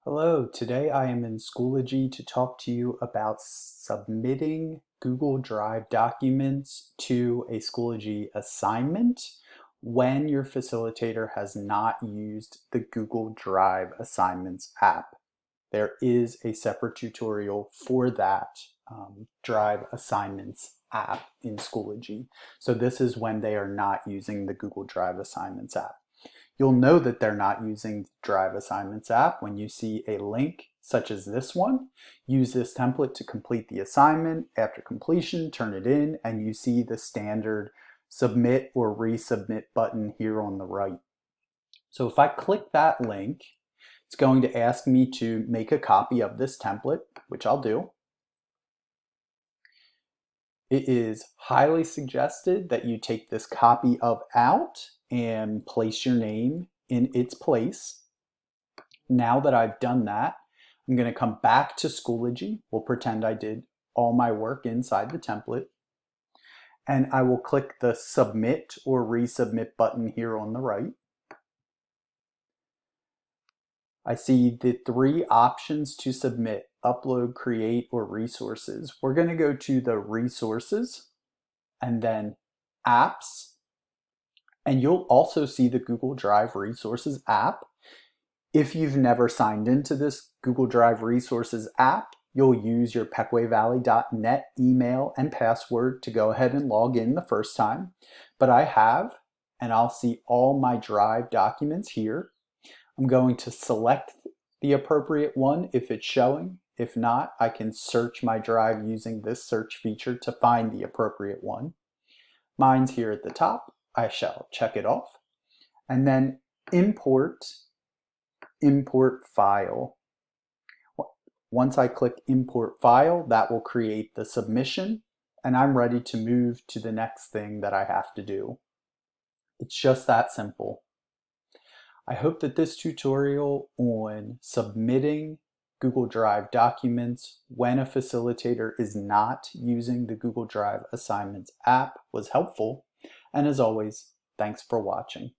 Hello, today I am in Schoology to talk to you about submitting Google Drive documents to a Schoology assignment when your facilitator has not used the Google Drive Assignments app. There is a separate tutorial for that Drive Assignments app in Schoology. So this is when they are not using the Google Drive Assignments app. You'll know that they're not using the Drive Assignments app when you see a link such as this one. Use this template to complete the assignment. After completion, turn it in, and you see the standard submit or resubmit button here on the right. So if I click that link, it's going to ask me to make a copy of this template, which I'll do. It is highly suggested that you take this copy of out and place your name in its place. Now that I've done that, I'm going to come back to Schoology. We'll pretend I did all my work inside the template. And I will click the Submit or Resubmit button here on the right. I see the three options to submit: upload, create, or resources. We're going to go to the resources and then apps. And you'll also see the Google Drive Resources app. If you've never signed into this Google Drive Resources app, you'll use your pequavalley.net email and password to go ahead and log in the first time. But I have, and I'll see all my Drive documents here. I'm going to select the appropriate one if it's showing. If not, I can search my Drive using this search feature to find the appropriate one. Mine's here at the top. I shall check it off. And then import file. Once I click import file, that will create the submission, and I'm ready to move to the next thing that I have to do. It's just that simple. I hope that this tutorial on submitting Google Drive documents when a facilitator is not using the Google Drive Assignments app was helpful. And as always, thanks for watching.